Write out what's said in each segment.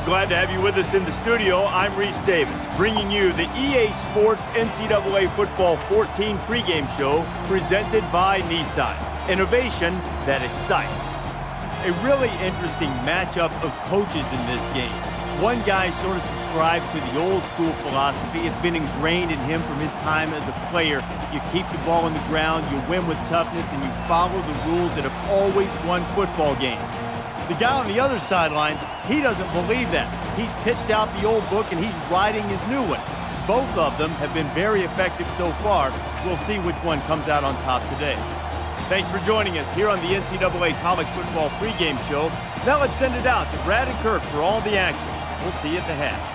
Glad to have you with us in the studio. I'm Reese Davis, bringing you the EA Sports NCAA Football 14 pregame show presented by Nissan. Innovation that excites. A really interesting matchup of coaches in this game. One guy sort of subscribed to the old school philosophy. It's been ingrained in him from his time as a player. You keep the ball on the ground, you win with toughness, and you follow the rules that have always won football games. The guy on the other sideline, he doesn't believe that. He's pitched out the old book and he's writing his new one. Both of them have been very effective so far. We'll see which one comes out on top today. Thanks for joining us here on the NCAA College Football pregame show. Now let's send it out to Brad and Kirk for all the action. We'll see you at the half.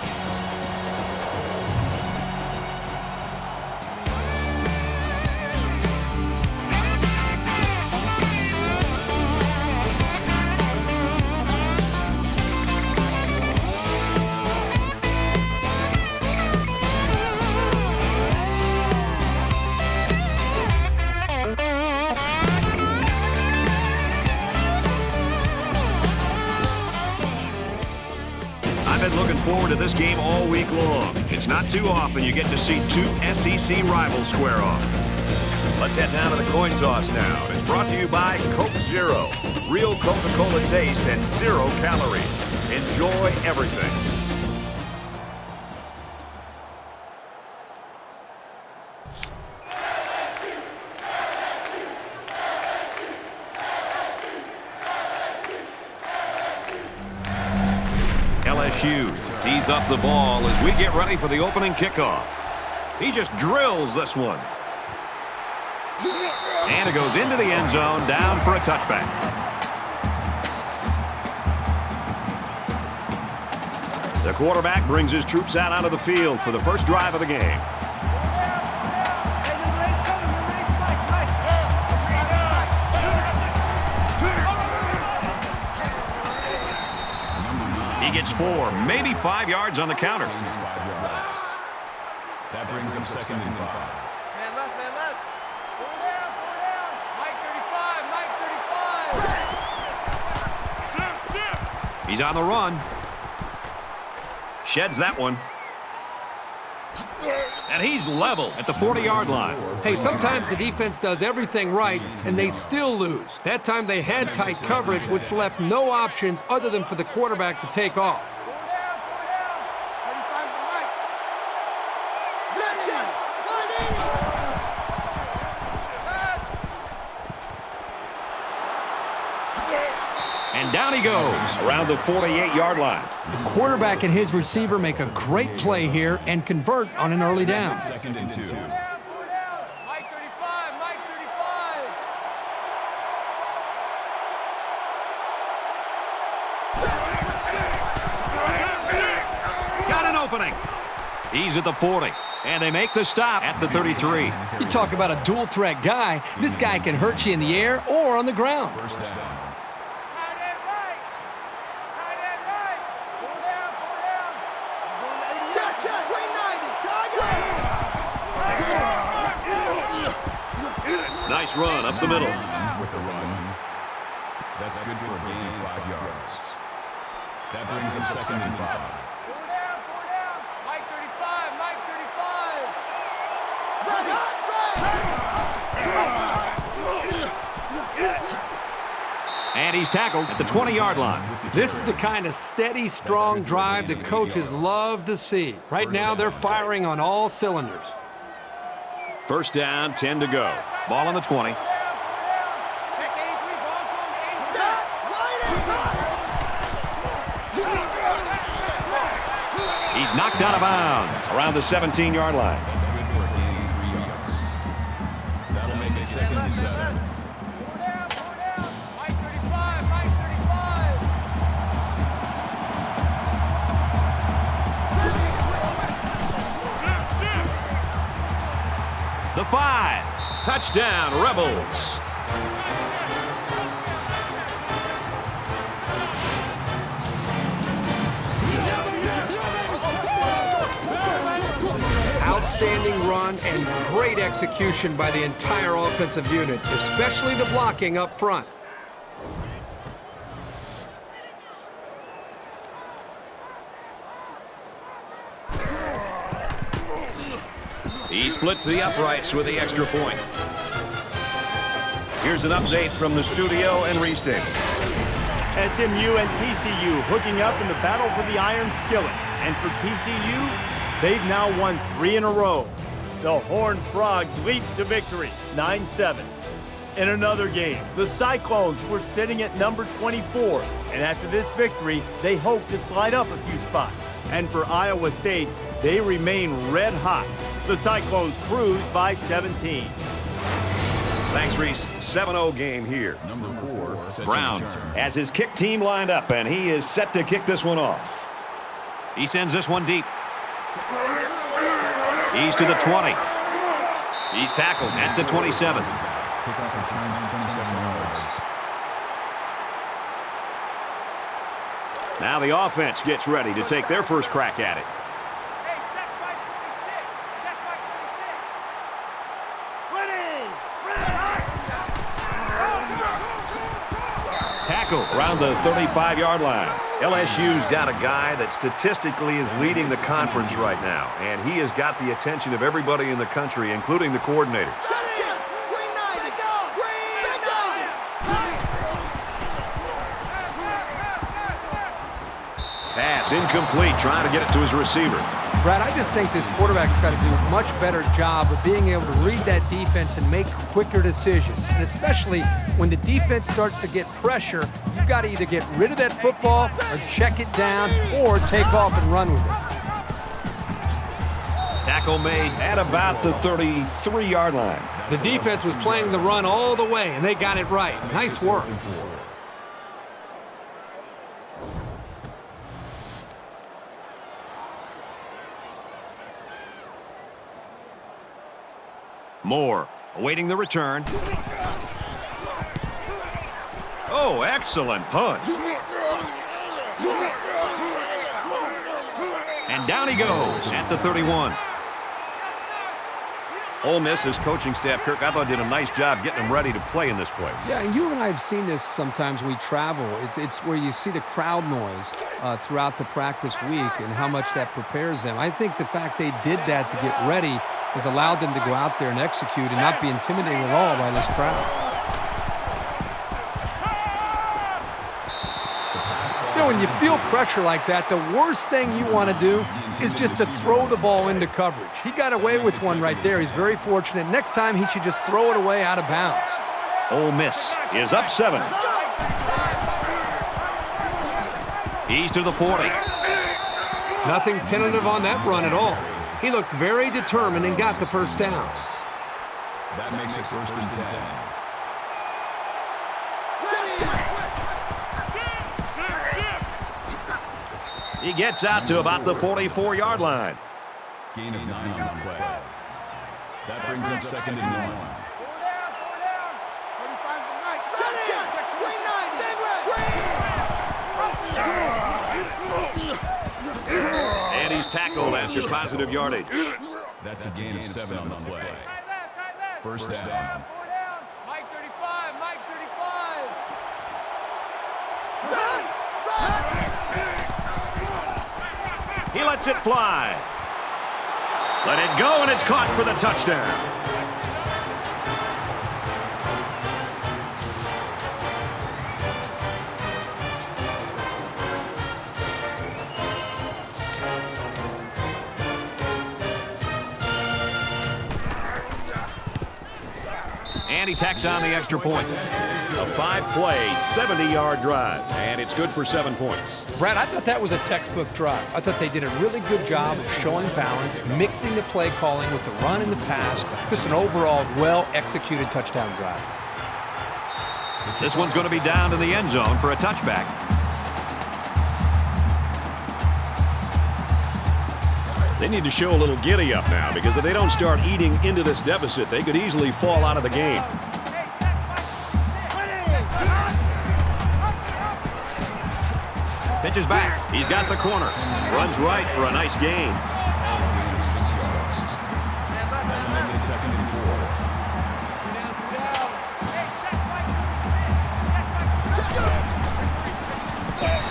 Looking forward to this game all week long. It's not too often you get to see two SEC rivals square off. Let's head down to the coin toss now. It's brought to you by Coke Zero. Real Coca-Cola taste and 0 calories. Enjoy everything. LSU tees up the ball as we get ready for the opening kickoff. He just drills this one. And it goes into the end zone, down for a touchback. The quarterback brings his troops out onto the field for the first drive of the game. He gets 4, maybe 5 yards on the counter. That brings him second and 5. Man left, man left. Pull down, Mike 35, Mike 35. He's on the run. Sheds that one. And he's level at the 40-yard line. Hey, sometimes the defense does everything right, and they still lose. That time they had tight coverage, which left no options other than for the quarterback to take off. Pull down. 35's the Mike. And down he goes around the 48-yard line. The quarterback and his receiver make a great play here and convert on an early down. Second and 2. Pull down. Mike 35, Mike 35. Got an opening. He's at the 40, and they make the stop at the 33. You talk about a dual-threat guy. This guy can hurt you in the air or on the ground. First down. Tight end right. Pull down. Check. Wait 90. Nice run up the middle. With the run. That's good for a gain of 5 yards. That brings him second and 5. Pull down. Mike 35, Mike 35. And he's tackled at the 20-yard line. This is the kind of steady, strong drive that coaches love to see. Right now, they're firing on all cylinders. First down, 10 to go. Ball on the 20. Check 83, ball going to 87. He's knocked out of bounds around the 17-yard line. That's good for a gain of 3 yards. That'll make it second and 7. Pull down. Mike 35, Mike 35. The 5. Touchdown, Rebels. Outstanding run and great execution by the entire offensive unit, especially the blocking up front. He splits the uprights with the extra point. Here's an update from the studio and Reese Davis. SMU and TCU hooking up in the battle for the Iron Skillet. And for TCU, they've now won 3 in a row. The Horned Frogs leap to victory, 9-7. In another game, the Cyclones were sitting at number 24. And after this victory, they hope to slide up a few spots. And for Iowa State, they remain red hot. The Cyclones cruise by 17. Thanks, Reese. 7-0 game here. Number 4, Brown has his kick team lined up, and he is set to kick this one off. He sends this one deep. He's to the 20. He's tackled at the 27. Kickoff returns 27 yards. Now the offense gets ready to take their first crack at it. Hey, check by 26. Check by 26. Ready! Tackle around the 35-yard line. LSU's got a guy that statistically is leading the conference right now, and he has got the attention of everybody in the country, including the coordinator. Pass incomplete, trying to get it to his receiver. Brad, I just think this quarterback's got to do a much better job of being able to read that defense and make quicker decisions. And especially when the defense starts to get pressure, you've got to either get rid of that football or check it down or take off and run with it. Tackle made at about the 33-yard line. The defense was playing the run all the way, and they got it right. Nice work. Moore awaiting the return. Oh, excellent punt. And down he goes at the 31. Ole Miss's coaching staff, Kirk, I thought did a nice job getting them ready to play in this play. Yeah, and you and I have seen this sometimes when we travel. It's where you see the crowd noise throughout the practice week and how much that prepares them. I think the fact they did that to get ready has allowed them to go out there and execute and not be intimidated at all by this crowd. You know, when you feel pressure like that, the worst thing you want to do is just to throw the ball into coverage. He got away with one right there. He's very fortunate. Next time, he should just throw it away out of bounds. Ole Miss is up 7. He's to the 40. Nothing tentative on that run at all. He looked very determined and got the first down. That makes it 1st and 10. He gets out to about the 44-yard line. Gain of 9 on the play. That brings him 2nd and 1. 35's the night. And he's tackled after positive yardage. That's a gain of 7 on the play. First down. Mike 35, Mike 35. He lets it fly. Let it go, and it's caught for the touchdown. And he tacks on the extra point. A 5-play, 70-yard drive, and it's good for 7 points. Brad, I thought that was a textbook drive. I thought they did a really good job of showing balance, mixing the play calling with the run and the pass. Just an overall well-executed touchdown drive. This one's going to be down to the end zone for a touchback. They need to show a little giddy up now, because if they don't start eating into this deficit, they could easily fall out of the game. Pitches back. He's got the corner. Runs right for a nice gain. Gain of 6 yards. That'll make it 2nd and 4.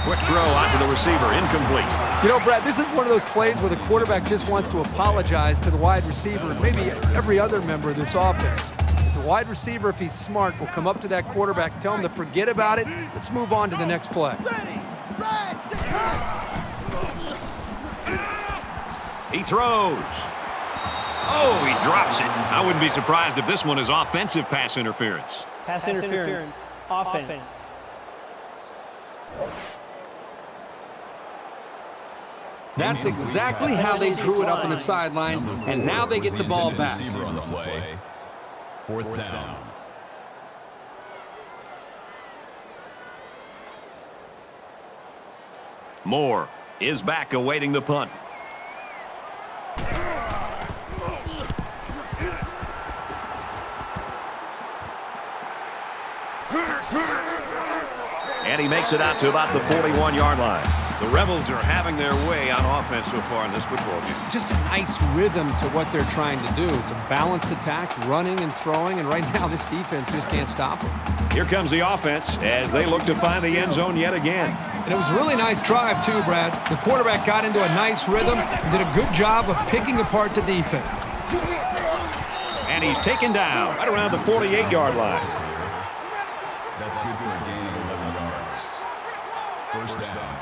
Quick throw out to the the receiver, incomplete. You know, Brad, this is one of those plays where the quarterback just wants to apologize to the wide receiver and maybe every other member of this offense. The wide receiver, if he's smart, will come up to that quarterback, tell him to forget about it. Let's move on to the next play. He throws. Oh, he drops it. I wouldn't be surprised if this one is offensive pass interference. Pass interference. Offense. That's exactly how they drew it up on the sideline, and now they get the ball back. On the play. Fourth down. Moore is back awaiting the punt. And he makes it out to about the 41-yard line. The Rebels are having their way on offense so far in this football game. Just a nice rhythm to what they're trying to do. It's a balanced attack, running and throwing, and right now this defense just can't stop them. Here comes the offense as they look to find the end zone yet again. And it was a really nice drive too, Brad. The quarterback got into a nice rhythm and did a good job of picking apart the defense. And he's taken down right around the 48-yard line. That's good for a gain of 11 yards. First down.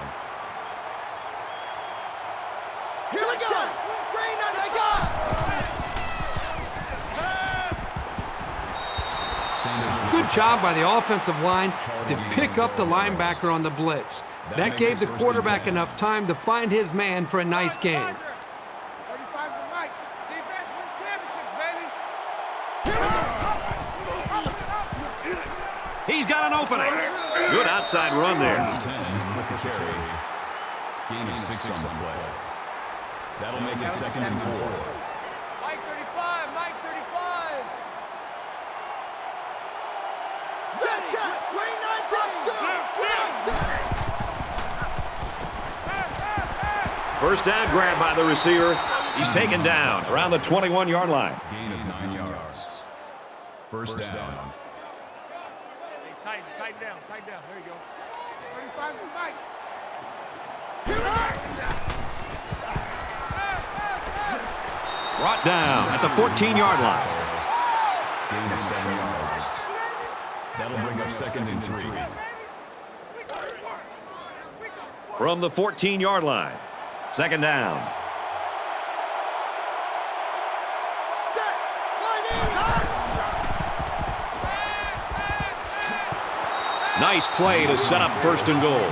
Here we go. Green on the gun. Good job by the offensive line to pick up the linebacker on the blitz. That gave the quarterback enough time to find his man for a nice game. 35's the mic. Defense wins championships, baby. He's got an opening. Good outside run there. 10 with the carry. Gain of 6 on the play. That'll make it 2nd and 4. Mike 35, Mike 35. Check. Green 19. First down grab by the receiver. He's taken down around the 21-yard line. Gain of 9 yards. First down. Tighten down. There you go. 35's the mic. Brought down at the 14-yard line. Gain of 7 yards. That'll bring up 2nd and 3. From the 14-yard line. 2nd down. Nice play to set up 1st and goal.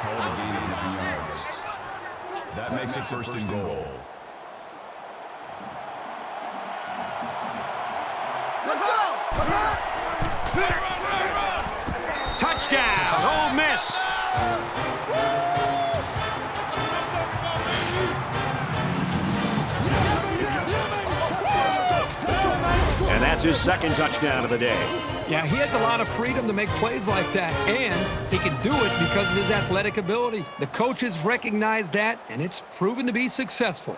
Called a gain of 9 yards. That makes it 1st and goal. Let's go. Touchdown, Ole Miss. And that's his 2nd touchdown of the day. Yeah, he has a lot of freedom to make plays like that, and he can do it because of his athletic ability. The coaches recognize that, and it's proven to be successful.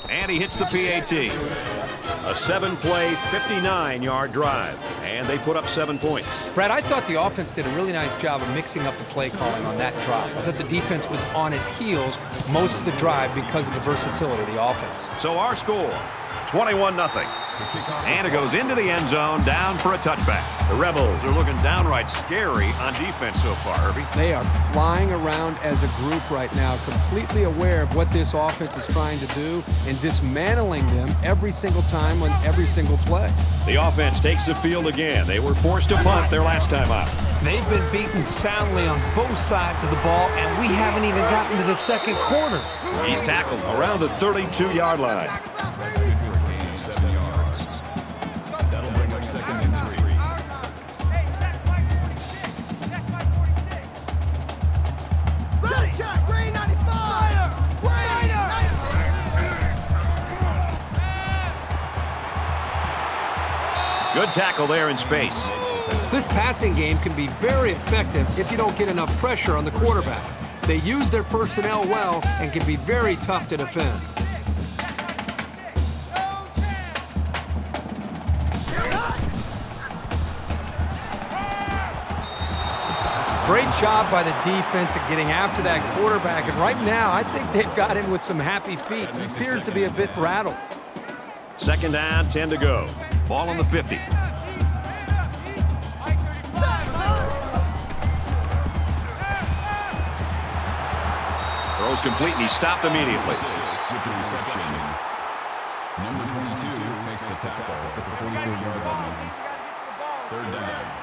And he hits the PAT. A 7-play, 59-yard drive. And they put up 7 points. Brad, I thought the offense did a really nice job of mixing up the play calling on that drive. I thought the defense was on its heels most of the drive because of the versatility of the offense. So our score, 21-0. And it goes into the end zone, down for a touchback. The Rebels are looking downright scary on defense so far, Herbie. They are flying around as a group right now, completely aware of what this offense is trying to do and dismantling them every single time on every single play. The offense takes the field again. They were forced to punt their last time out. They've been beaten soundly on both sides of the ball, and we haven't even gotten to the 2nd quarter. He's tackled around the 32-yard line. That's good for a gain of 7 yards. That'll bring up 2nd and 3. Check. Green 95. Good tackle there in space. This passing game can be very effective if you don't get enough pressure on the quarterback. They use their personnel well and can be very tough to defend. Great job by the defense at getting after that quarterback. And right now, I think they've got him with some happy feet. He appears to be a bit rattled. Second down, 10 to go. Ball on the 50. Throws complete, and he's stopped immediately. Number 22 makes the tackle at the 44-yard line. Third down.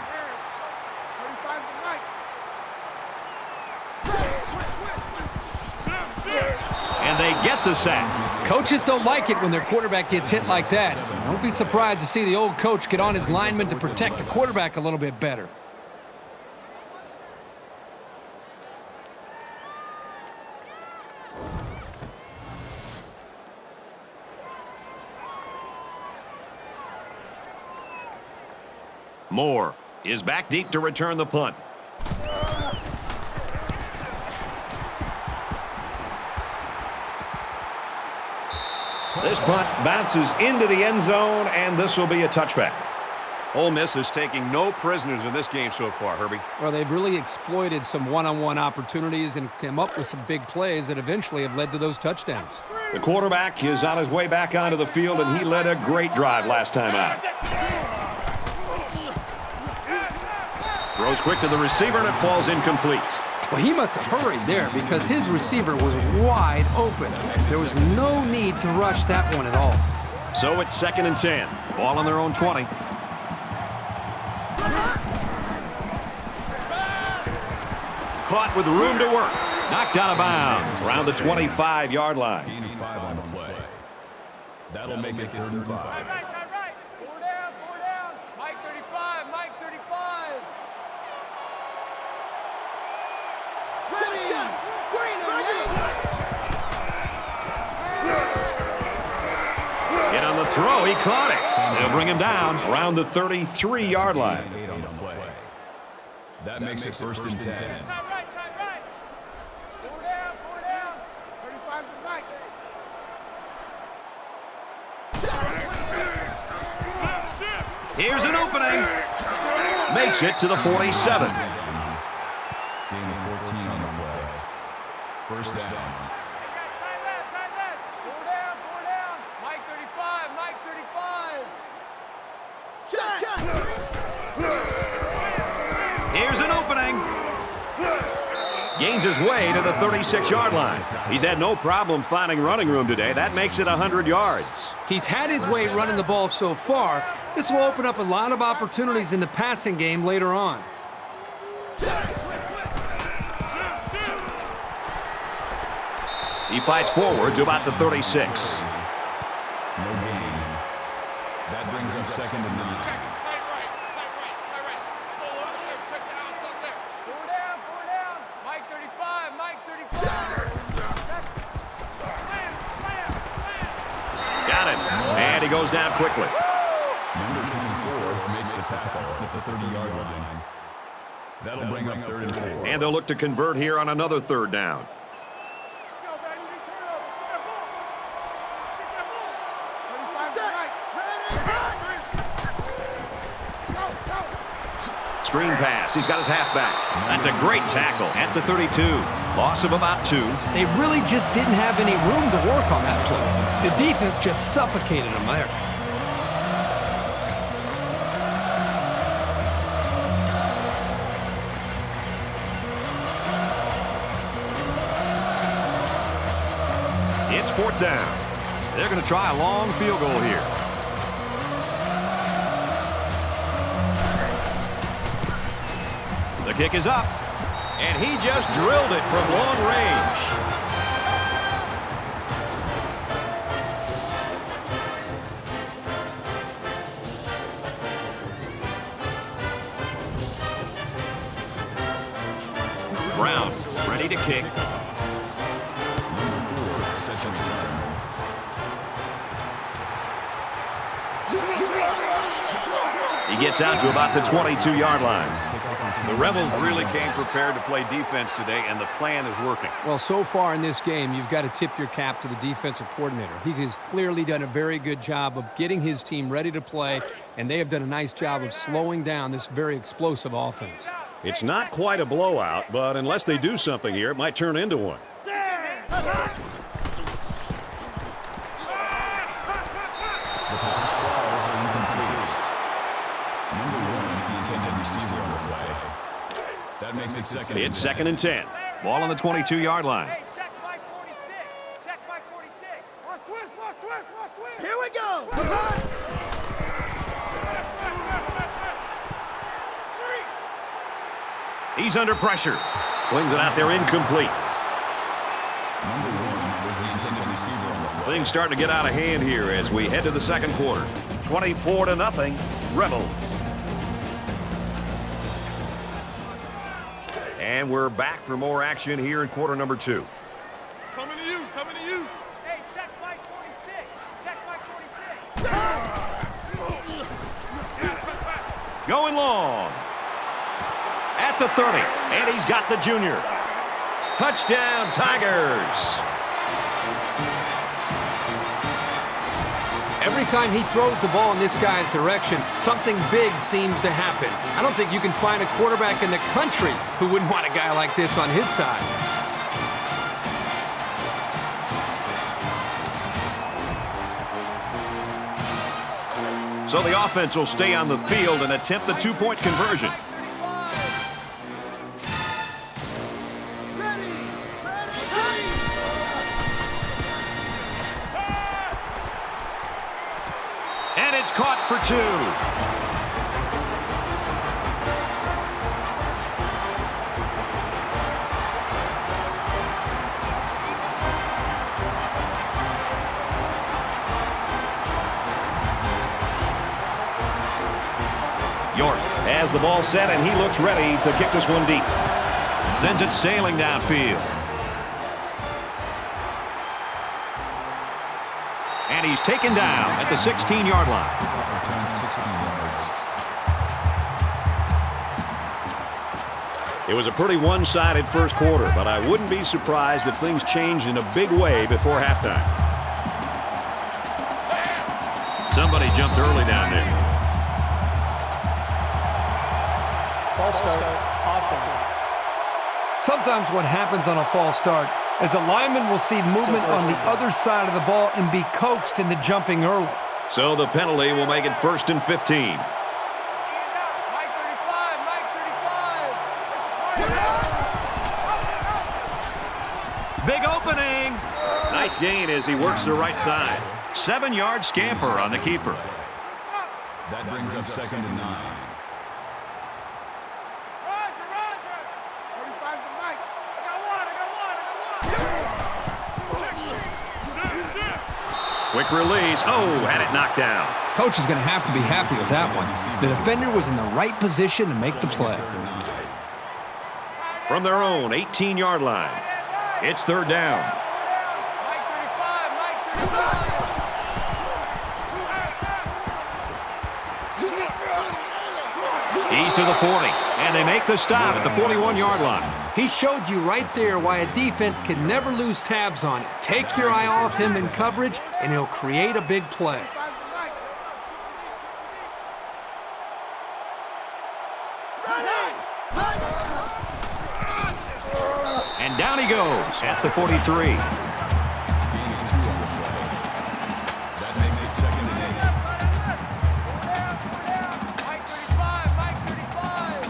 And they get the sack. Coaches don't like it when their quarterback gets hit like that. Don't be surprised to see the old coach get on his lineman to protect the quarterback a little bit better. Moore is back deep to return the punt. This punt bounces into the end zone, and this will be a touchback. Ole Miss is taking no prisoners in this game so far, Herbie. Well, they've really exploited some one-on-one opportunities and come up with some big plays that eventually have led to those touchdowns. The quarterback is on his way back onto the field, and he led a great drive last time out. Throws quick to the receiver, and it falls incomplete. Well, he must have hurried there because his receiver was wide open. There was no need to rush that one at all. So it's 2nd and 10. Ball on their own 20. Caught with room to work. Knocked out of bounds around the 25-yard line. Gaining 5 on the play. That'll make it 3rd and 5. Right. 4 down. Mike 35. Get on the throw. He caught it. They'll bring him down around the 33-yard line. 8 on the play. That makes it 1st and 10. Time right. 4 down. 35's the Mike. Here's an opening. Makes it to the 47. Gain of 14 on the play. 1st down. Time left. 4 down. Mike 35. Here's an opening. Gains his way to the 36-yard line. He's had no problem finding running room today. That makes it 100 yards. He's had his way running the ball so far. This will open up a lot of opportunities in the passing game later on. He fights forward to about the 36. No gain. That brings up 2nd and 9. Tight right. Full over there. Check the outs up there. 4 down. Mike 35. Got it. And he goes down quickly. Number 24 makes the tackle at the 30-yard line. That'll bring up 3rd and 4. And they'll look to convert here on another 3rd down. Let's go, baby. We turn over. Get that ball. 35's the Mike. Ready. Go. Screen pass. He's got his halfback. That's a great tackle at the 32. Loss of about 2. They really just didn't have any room to work on that play. The defense just suffocated them there. It's 4th down. They're going to try a long field goal here. The kick is up, and he just drilled it from long range. Brown ready to kick. He gets out to about the 22-yard line. The Rebels really came prepared to play defense today, and the plan is working. Well, so far in this game, you've got to tip your cap to the defensive coordinator. He has clearly done a very good job of getting his team ready to play, and they have done a nice job of slowing down this very explosive offense. It's not quite a blowout, but unless they do something here, it might turn into one. The pass falls incomplete. Number 1, the intended receiver on the play. That makes it second. It's second and 10. Ball on the 22-yard line. Hey, check Mike 46. Check Mike 46. Watch twist, watch twist, watch twist. Here we go. He's under pressure. Slings it out there incomplete. Number 1 was the intended receiver on the play. Things starting to get out of hand here as we head to the second quarter. 24-0, Rebels. And we're back for more action here in quarter number 2. Coming to you, coming to you. Hey, check Mike 46. Check Mike 46. Going long. At the 30, and he's got the junior. Touchdown, Tigers. Every time he throws the ball in this guy's direction, something big seems to happen. I don't think you can find a quarterback in the country who wouldn't want a guy like this on his side. So the offense will stay on the field and attempt the two-point conversion. And it's caught for 2. York has the ball set, and he looks ready to kick this one deep. Sends it sailing downfield. And he's taken down at the 16-yard line. Return 16 yards. It was a pretty one-sided first quarter, but I wouldn't be surprised if things changed in a big way before halftime. Somebody jumped early down there. False start. Offense. Sometimes what happens on a false start is a lineman will see movement on the other side of the ball and be coaxed into jumping early. So the penalty will make it 1st and 15. Mike 35, Mike 35. Big opening. Nice gain as he works the right side. 7-yard scamper on the keeper. That brings up second and 9. Roger, Roger. 35's the Mike. I got one. Quick release. Oh, had it knocked down. Coach is going to have to be happy with that one. The defender was in the right position to make the play. From their own 18-yard line, it's 3rd down. Mike 35, Mike 35. He's to the 40, and they make the stop at the 41-yard line. He showed you right there why a defense can never lose tabs on it. Take your eye off him in coverage, and he'll create a big play. 35's the Mike. And down he goes at the 43. Gain of 2 on the play. That makes it second and 8. Mike 35, Mike 35.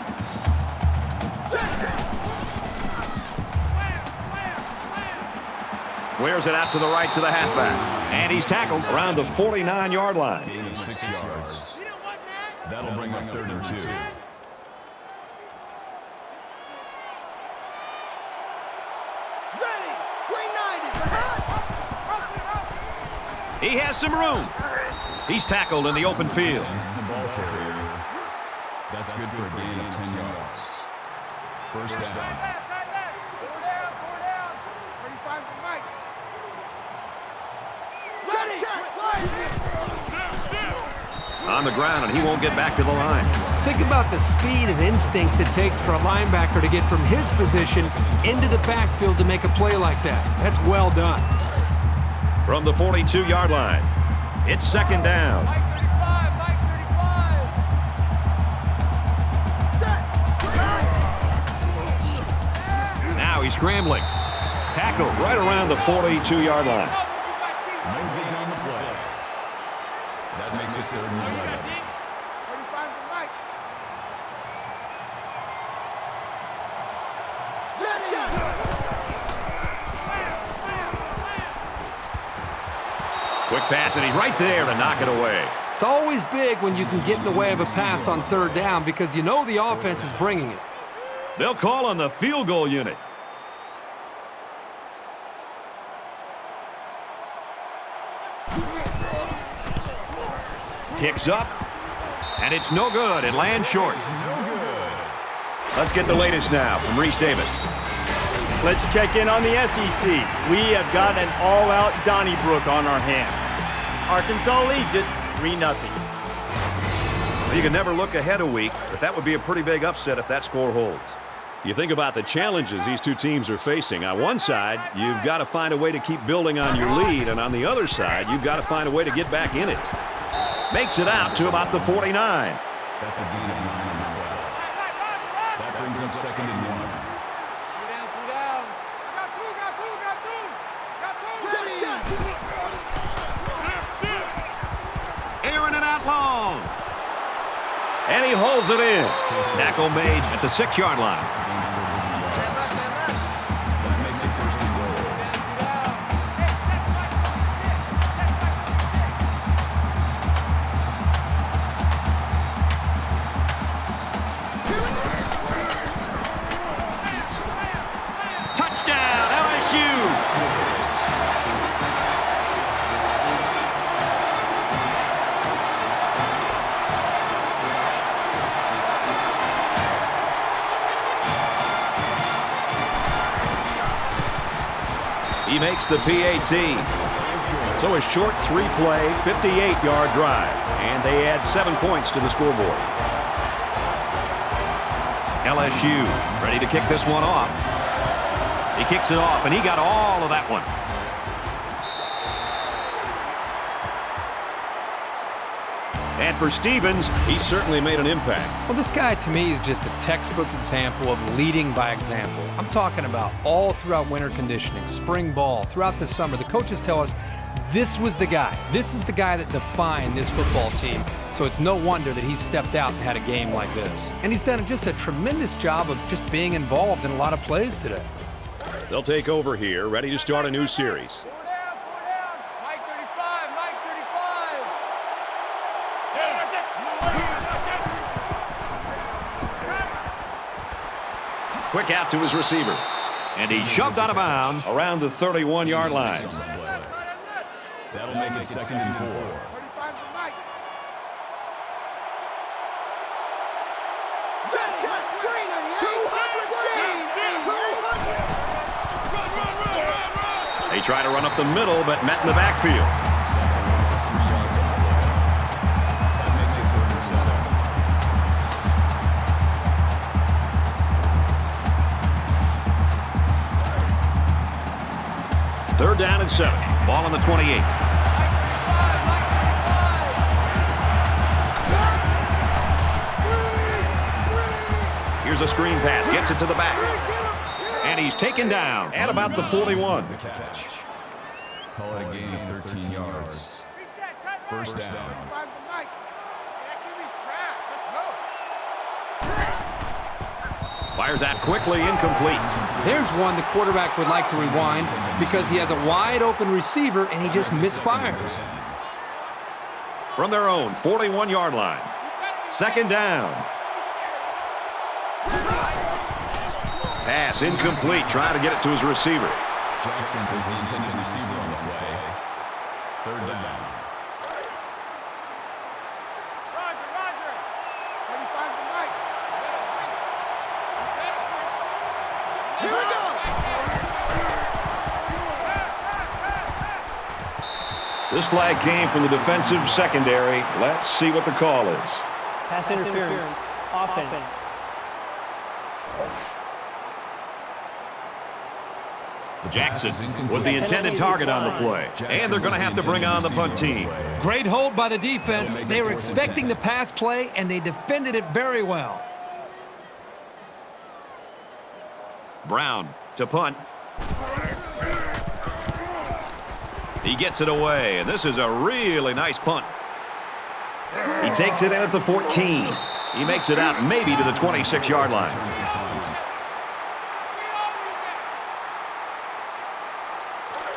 Wears it out to the right to the halfback. And he's tackled around the 49-yard line. Gain of 6 yards. That'll bring up 3rd and 2. He has some room. He's tackled in the open field. The ball carrier. That's good for a gain of 10 yards. First down. Right left. 4 down. 35's the Mike. On the ground, and he won't get back to the line. Think about the speed and instincts it takes for a linebacker to get from his position into the backfield to make a play like that. That's well done. From the 42-yard line, it's 2nd down. Mike 35, Mike 35. Set. Now he's scrambling. Tackled right around the 42-yard line. No gain on the play. That makes it 3rd and 11. 35's the mic. Quick pass, and he's right there to knock it away. It's always big when you can get in the way of a pass on 3rd down because you know the offense is bringing it. They'll call on the field goal unit. Kicks up, and it's no good. It lands short. Let's get the latest now from Reese Davis. Let's check in on the SEC. We have got an all-out Donnybrook on our hands. Arkansas leads it 3-0. Well, you can never look ahead a week, but that would be a pretty big upset if that score holds. You think about the challenges these two teams are facing. On one side, you've got to find a way to keep building on your lead, and on the other side, you've got to find a way to get back in it. Makes it out to about the 49. That's a gain of 9 on the play. That brings up 2nd and 1. Two down. Got two. Airing it out long. And he holds it in. Tackle made at the 6-yard line. That makes it 1st and goal. Touchdown, LSU. He makes the PAT. So a short 3-play, 58-yard drive. And they add 7 points to the scoreboard. LSU ready to kick this one off. He kicks it off, and he got all of that one. And for Stevens, he certainly made an impact. Well, this guy, to me, is just a textbook example of leading by example. I'm talking about all throughout winter conditioning, spring ball, throughout the summer. The coaches tell us this was the guy. This is the guy that defined this football team. So it's no wonder that he stepped out and had a game like this. And he's done just a tremendous job of just being involved in a lot of plays today. They'll take over here, ready to start a new series. 4 down. Mike 35. Quick out to his receiver. And he's shoved out of bounds around the 31-yard line. That'll make it 2nd and 4. 35's the mic. They try to run up the middle, but met in the backfield. That's a loss of 3 yards on the play. That makes it 3rd and 7. 3rd down and 7. Ball on the 28. Here's a screen pass. Gets it to the back. And he's taken down at about the 41. The catch. Call it a gain of 13 yards. 1st down. 35's the mic. Yeah, QB's trash. Let's go. Fires out quickly, incomplete. There's one the quarterback would like to rewind because he has a wide open receiver and he just misfires. From their own 41-yard line. 2nd down. Pass incomplete, trying to get it to his receiver. Jackson is the intended receiver on the play. 3rd down. Roger. 35's the mic. Here we go. This flag came from the defensive secondary. Let's see what the call is. Pass interference. Offense. Jackson was the intended target on the play. And they're going to have to bring on the punt team. Great hold by the defense. They were expecting the pass play, and they defended it very well. Brown to punt. He gets it away, and this is a really nice punt. He takes it in at the 14. He makes it out maybe to the 26-yard line.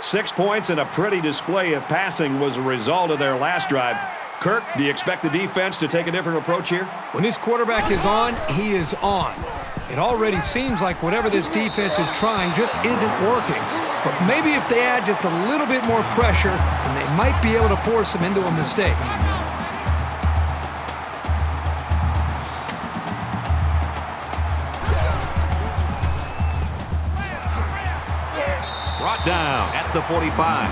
6 points and a pretty display of passing was a result of their last drive. Kirk, do you expect the defense to take a different approach here? When this quarterback is on, he is on. It already seems like whatever this defense is trying just isn't working. But maybe if they add just a little bit more pressure, then they might be able to force him into a mistake. Brought down at the 45.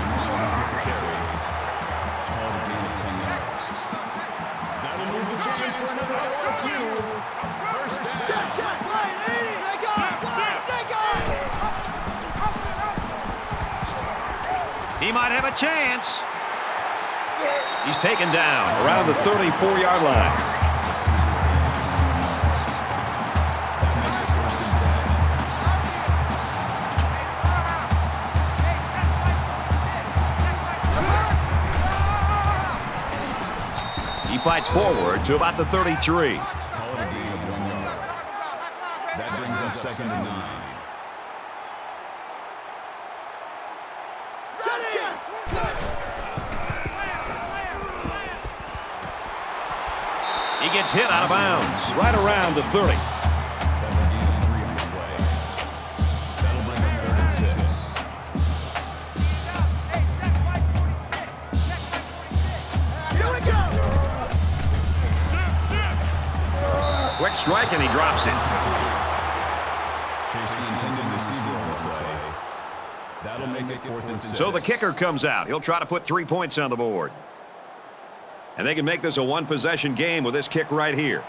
He might have a chance. He's taken down around the 34-yard line. He fights forward to about the 33. Call it a gain of 1 yard. That brings us 2nd and 9. He gets hit out of bounds right around the 30. That's a gain of 3 on the play. That'll bring up 3rd and 6. Quick strike, and he drops it. Chasing the intended receiver on the play. That'll make it 4th and 6. So the kicker comes out. He'll try to put 3 points on the board. And they can make this a one-possession game with this kick right here.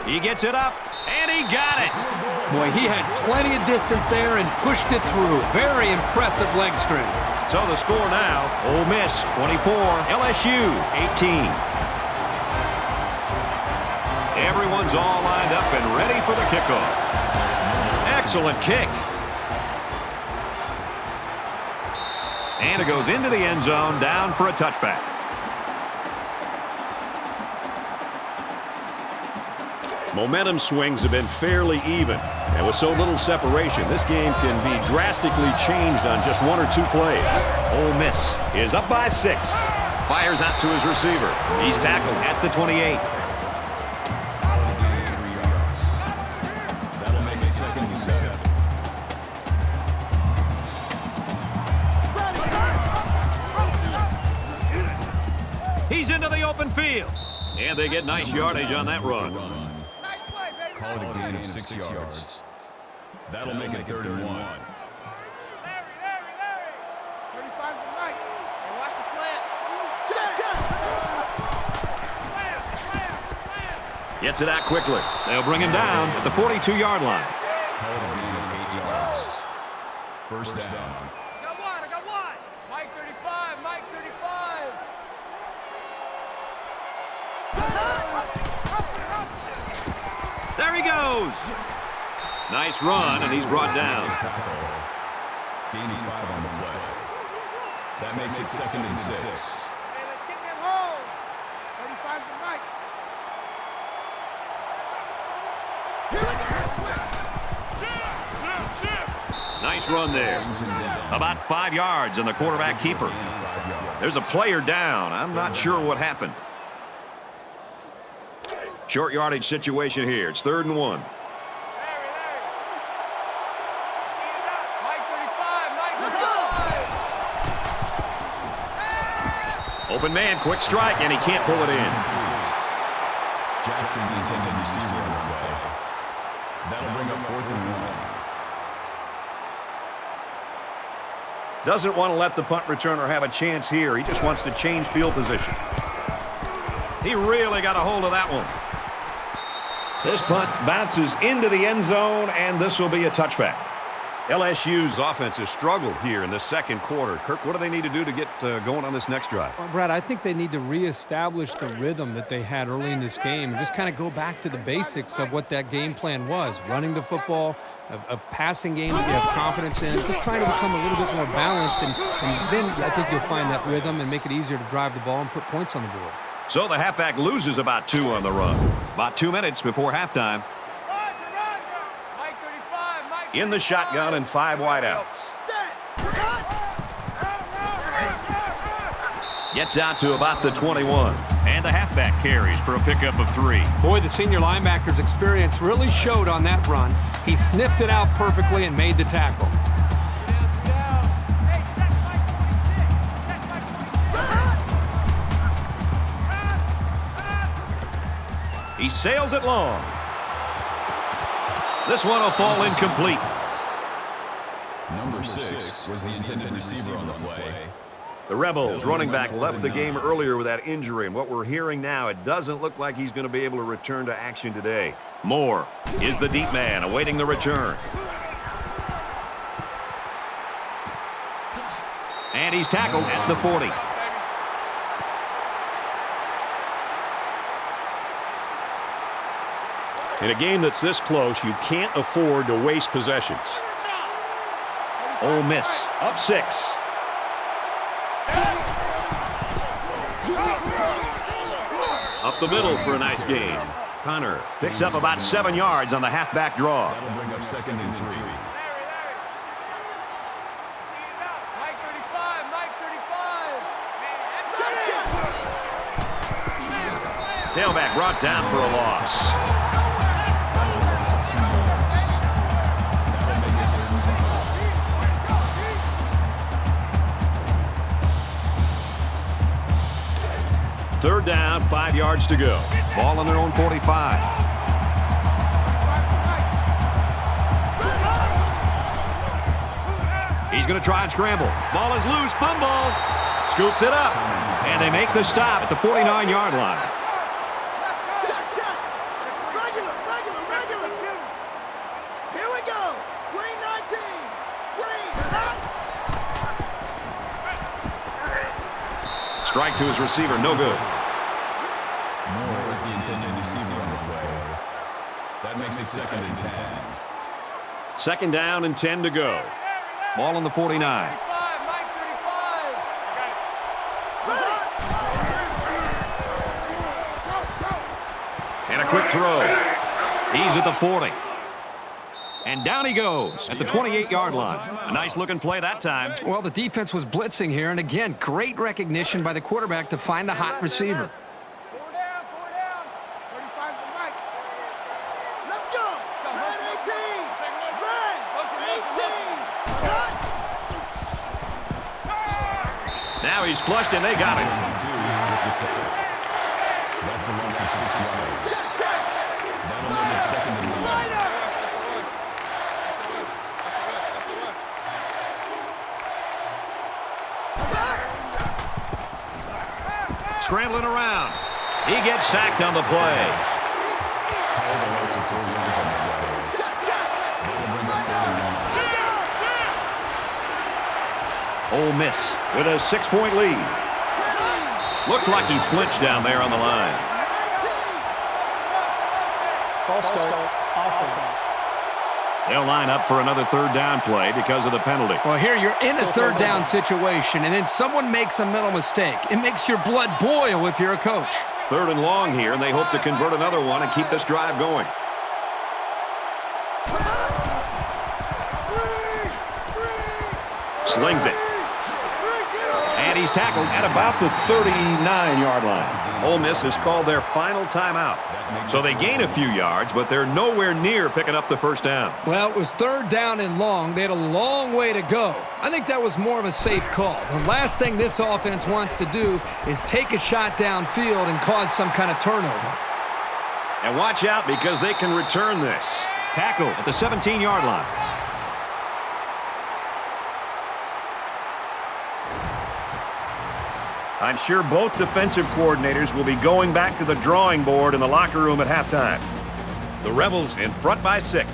He gets it up, and he got it. Boy, he had plenty of distance there and pushed it through. Very impressive leg strength. So the score now, Ole Miss 24, LSU 18. Everyone's all lined up and ready for the kickoff. Excellent kick. And it goes into the end zone, down for a touchback. Momentum swings have been fairly even. And with so little separation, this game can be drastically changed on just 1 or 2 plays. Ole Miss is up by 6. Fires out to his receiver. He's tackled at the 28. That'll make it 2nd and 7. He's into the open field. And they get nice yardage on that run. Nice play, baby. Call it a gain of 6 yards. That'll make it 3rd and 1. Larry. 35's the Mike. And watch the slant. Gets it out quickly. They'll bring him down at the 42-yard line. Call it a gain of 8 yards. First down. I got one. Mike 35, Mike 35. There he goes. Nice run, and he's brought down. Gaining 5 on the play. That makes it 2nd and 6. Hey, let's get them home. 35's the Mike. Nice run there. About 5 yards on the quarterback keeper. There's a player down. I'm not sure what happened. Short yardage situation here. It's 3rd and 1. Mike 35, Mike 35. Open man, quick strike, and he can't pull it in. Jackson's intended receiver on the play. That'll bring up 4th and 1. Doesn't want to let the punt returner have a chance here. He just wants to change field position. He really got a hold of that one. This punt bounces into the end zone, and this will be a touchback. LSU's offense has struggled here in the second quarter. Kirk, what do they need to do to get going on this next drive? Well, Brad, I think they need to reestablish the rhythm that they had early in this game and just kind of go back to the basics of what that game plan was. Running the football, a passing game that you have confidence in, just trying to become a little bit more balanced. And then I think you'll find that rhythm and make it easier to drive the ball and put points on the board. So the halfback loses about 2 on the run. About 2 minutes before halftime. In the shotgun and 5 wideouts. Gets out to about the 21. And the halfback carries for a pickup of 3. Boy, the senior linebacker's experience really showed on that run. He sniffed it out perfectly and made the tackle. He sails it long. This one will fall incomplete. Number 6 was the intended receiver on the play. The Rebels running back left the game earlier with that injury, and what we're hearing now, it doesn't look like he's going to be able to return to action today. Moore is the deep man awaiting the return. And he's tackled at the 40. In a game that's this close, you can't afford to waste possessions. Ole Miss up 6. Up the middle for a nice gain. Connor picks up about 7 yards on the halfback draw. That'll bring up 2nd and 3. Mike 35, Mike 35. Tailback brought down for a loss. Third down, 5 yards to go. Ball on their own 45. He's going to try and scramble. Ball is loose, fumble. Scoops it up. And they make the stop at the 49-yard line. Here we go. Green 19. Green. Strike to his receiver, no good. Moore was the intended receiver on the play. That makes it 2nd and 10. 2nd down and 10 to go. Ball on the 49. Mike 35. And a quick throw. He's at the 40. And down he goes at the 28-yard line. A nice-looking play that time. Well, the defense was blitzing here, and again, great recognition by the quarterback to find the hot receiver. 4 down. 35's the Mike. Let's go. Red 18. Red 18. Now he's flushed, and they got it. That's a loss of 6 yards. That'll make it 2nd and 11. Scrambling around. He gets sacked on the play. Ole Miss with a 6-point lead. Looks like he flinched down there on the line. False start. Offense. They'll line up for another 3rd down play because of the penalty. Well, here you're in a 3rd down situation, and then someone makes a mental mistake. It makes your blood boil if you're a coach. 3rd and long here, and they hope to convert another one and keep this drive going. Slings it. And he's tackled at about the 39-yard line. Ole Miss has called their final timeout. So they gain a few yards, but they're nowhere near picking up the 1st down. Well, it was 3rd down and long. They had a long way to go. I think that was more of a safe call. The last thing this offense wants to do is take a shot downfield and cause some kind of turnover. And watch out because they can return this. Tackle at the 17-yard line. I'm sure both defensive coordinators will be going back to the drawing board in the locker room at halftime. The Rebels in front by 6.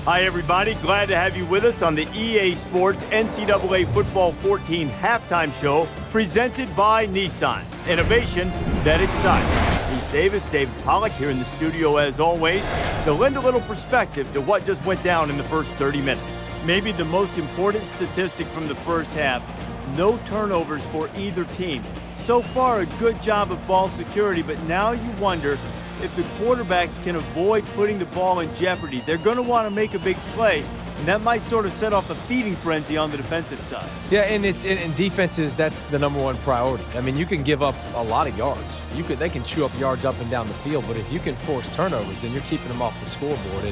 Hi, everybody. Glad to have you with us on the EA Sports NCAA Football 14 halftime show presented by Nissan. Innovation that excites. Reese Davis, David Pollack here in the studio as always to lend a little perspective to what just went down in the first 30 minutes. Maybe the most important statistic from the first half, no turnovers for either team. So far, a good job of ball security, but now you wonder if the quarterbacks can avoid putting the ball in jeopardy. They're going to want to make a big play, and that might sort of set off a feeding frenzy on the defensive side. Yeah, and in defenses, that's the number one priority. I mean, you can give up a lot of yards. They can chew up yards up and down the field, but if you can force turnovers, then you're keeping them off the scoreboard,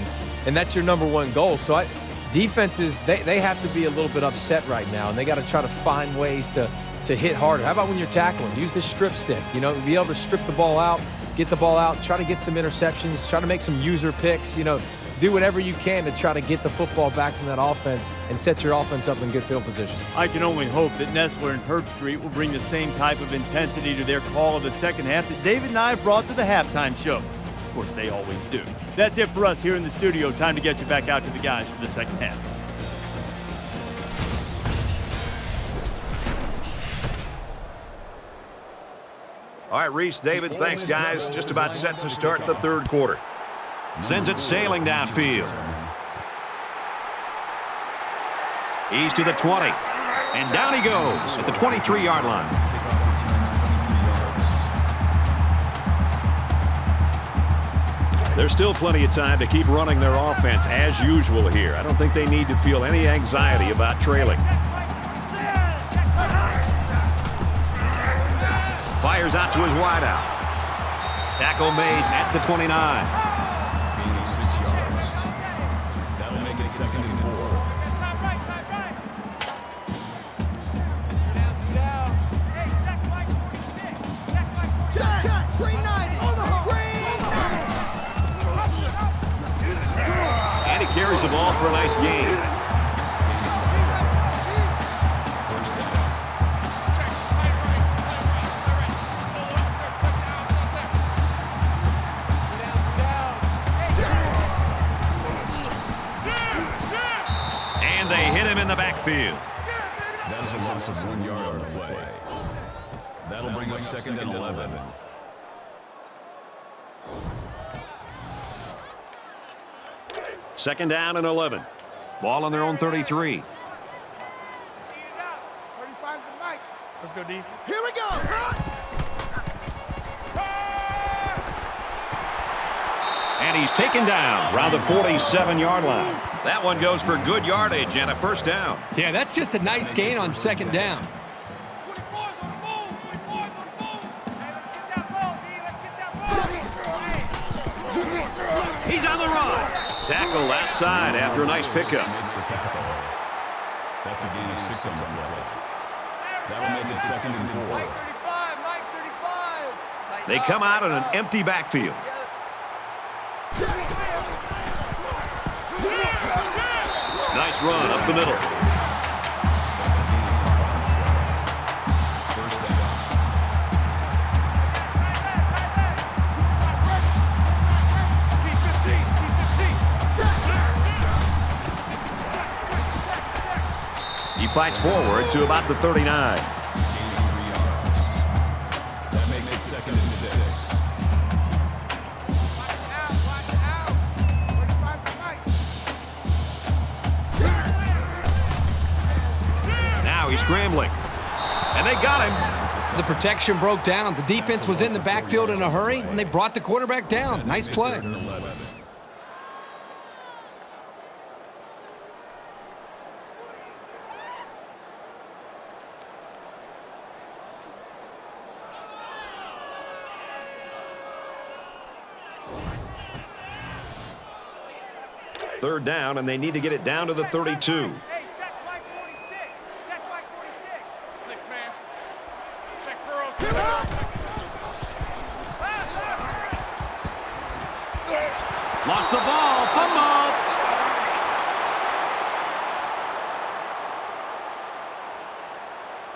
and that's your number one goal. So defenses, they have to be a little bit upset right now, and they got to try to find ways to hit harder. How about when you're tackling? Use the strip stick. You know, be able to strip the ball out, get the ball out, try to get some interceptions, try to make some user picks, you know, do whatever you can to try to get the football back from that offense and set your offense up in good field position. I can only hope that Nessler and Herbstreit will bring the same type of intensity to their call of the second half that David and I have brought to the halftime show. Of course, they always do. That's it for us here in the studio. Time to get you back out to the guys for the second half. All right, Reese, David, thanks, guys. Just about set to start the third quarter. Sends it sailing downfield. He's to the 20. And down he goes at the 23-yard line. There's still plenty of time to keep running their offense as usual here. I don't think they need to feel any anxiety about trailing. Fires out to his wideout. Tackle made at the 29. Gain of 6 yards. That'll make it 2nd and 4. Check. Green 90. Green 90. And he carries the ball for a nice gain. In the backfield. That is a loss of 1 yard on the play. That'll bring up 2nd and 11. Second down and 11. Ball on their own 33. 35's the mic. Let's go, D. Here we go. And he's taken down around the 47-yard line. That one goes for good yardage and a first down. Yeah, that's just a nice gain on second down. 24's on the move. 24's on the move. Hey, let's get that ball, D. Let's get that ball. He's on the run. Tackle outside after a nice pickup. Makes the tackle. That's a gain of 6 on the play. That'll make it 2nd and 4. Mike 35, Mike 35. They come out in an empty backfield. Nice run up the middle. That's a gain of 5 on the play. First down. Keep 15. He fights forward to about the 39. Gain of 3 yards. That makes it 2nd and 6. Watch out. 35's the mic. Now he's scrambling. And they got him. The protection broke down. The defense was in the backfield in a hurry, and they brought the quarterback down. Nice play. Third down, and they need to get it down to the 32. Hey, check Mike 46. Check Mike 46. 6 man. Check Burrows. Lost the ball. Fumble.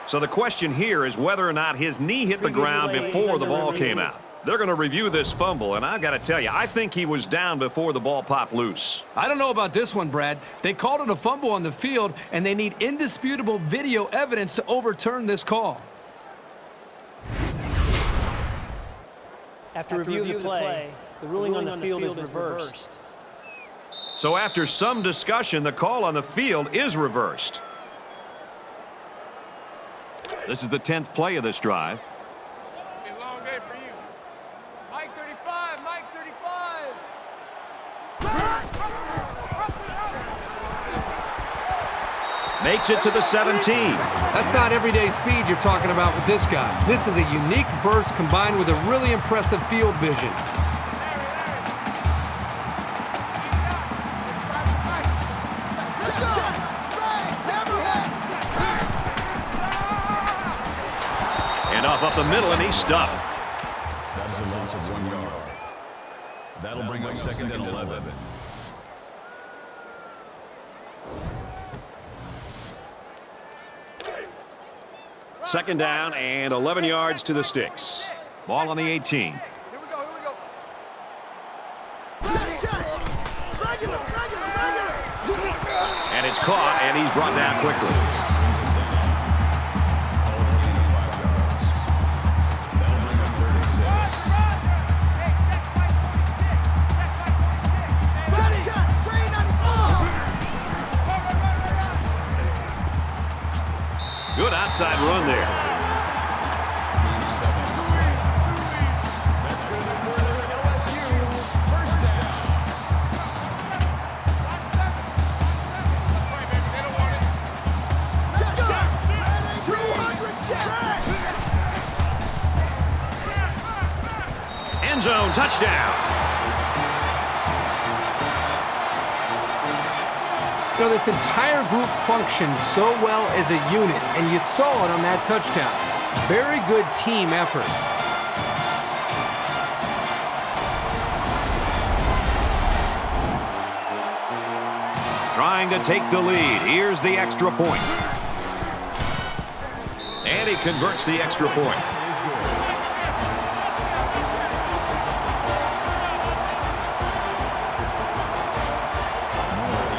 So the question here is whether or not his knee hit the ground before the ball came out. They're going to review this fumble, and I've got to tell you, I think he was down before the ball popped loose. I don't know about this one, Brad. They called it a fumble on the field, and they need indisputable video evidence to overturn this call. After review of the play, the ruling on the field is reversed. So after some discussion, the call on the field is reversed. This is the 10th play of this drive. It's been a long day for you. Mike 35, Mike 35. Makes it to the 17. That's not everyday speed you're talking about with this guy. This is a unique burst combined with a really impressive field vision. Handoff up the middle, and he's stuffed. That is a loss of 1 yard. That'll bring up 2nd and 11. Second down and 11 yards to the sticks. Ball on the 18. Here we go, here we go. And it's caught, and he's brought down quickly. Good outside run there. That's going to be LSU. First down. That's right, baby. They don't want it. End zone touchdown. You know, this entire group functions so well as a unit, and you saw it on that touchdown. Very good team effort. Trying to take the lead. Here's the extra point. And he converts the extra point.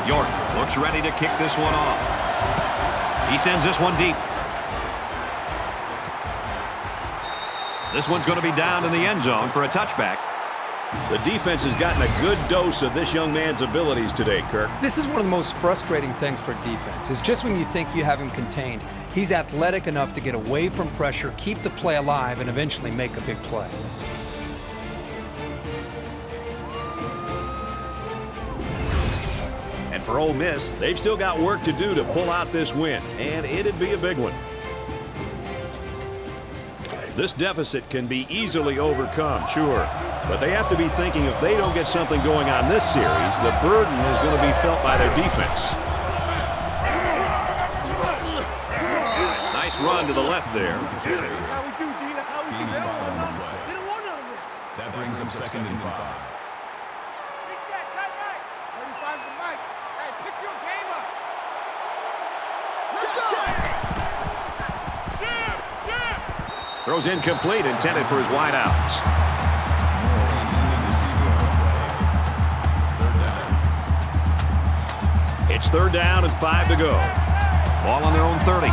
York looks ready to kick this one off. He sends this one deep. This one's going to be down in the end zone for a touchback. The defense has gotten a good dose of this young man's abilities today, Kirk. This is one of the most frustrating things for defense, is just when you think you have him contained, he's athletic enough to get away from pressure, keep the play alive, and eventually make a big play. And for Ole Miss, they've still got work to do to pull out this win, and it'd be a big one. This deficit can be easily overcome, sure, but they have to be thinking if they don't get something going on this series, the burden is going to be felt by their defense. Nice run to the left there. That's how we do, D. That's how we do. They don't want none of this. That brings up 2nd and 5. 35's the mic. Hey, pick your game up. Let's go. Throws incomplete, intended for his wideouts. It's 3rd down and 5 to go. Ball on their own 30.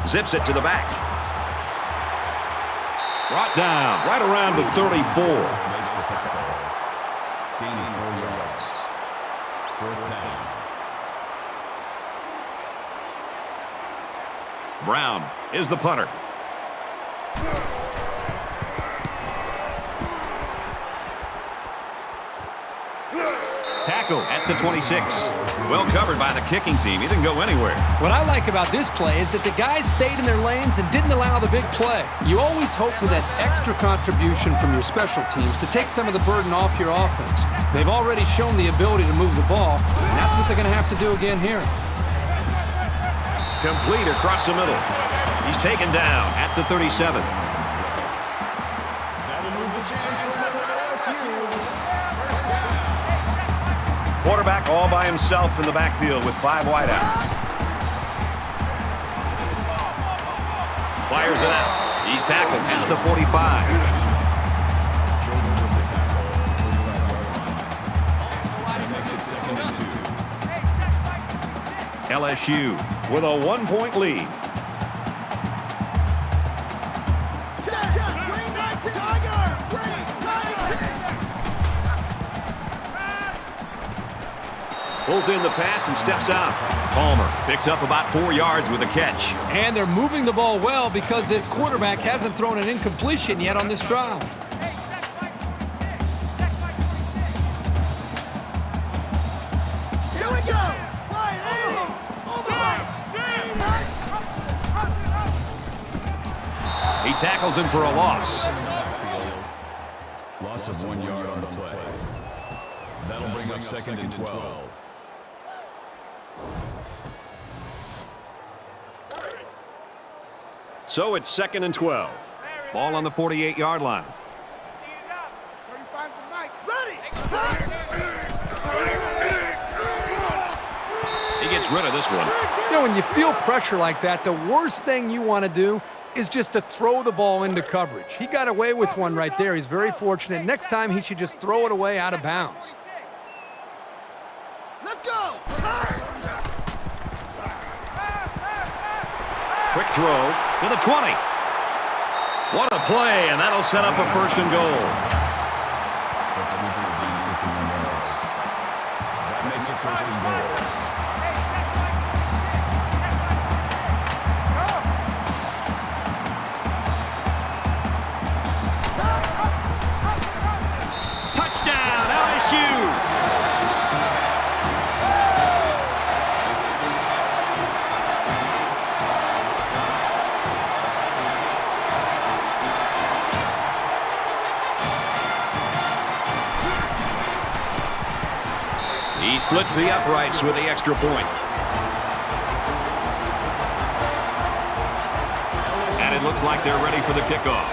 Zips it to the back. Brought down right around the 34. Makes the second play. Gaining 4 yards. 4th down. Brown is the punter. Tackle at the 26. Well covered by the kicking team. He didn't go anywhere. What I like about this play is that the guys stayed in their lanes and didn't allow the big play. You always hope for that extra contribution from your special teams to take some of the burden off your offense. They've already shown the ability to move the ball, and that's what they're going to have to do again here. Complete across the middle. He's taken down at the 37. That'll move the chains for another LSU. First down. Quarterback all by himself in the backfield with 5 wideouts. Clears it out. He's tackled at the 45. LSU with a 1-point lead. Pulls in the pass and steps out. Palmer picks up about 4 yards with a catch. And they're moving the ball well because this quarterback hasn't thrown an incompletion yet on this drive. Here we go. He tackles him for a loss. Loss of 1 yard on the play. That'll bring up 2nd and 12. So it's 2nd and 12. Ball on the 48-yard line. 35's the mic. Ready. He gets rid of this one. You know, when you feel pressure like that, the worst thing you want to do is just to throw the ball into coverage. He got away with one right there. He's very fortunate. Next time, he should just throw it away out of bounds. Let's go. Quick throw to the 20. What a play, and that'll set up a 1st and goal. That makes it 1st and goal. Touchdown, LSU! He splits the uprights with the extra point. And it looks like they're ready for the kickoff.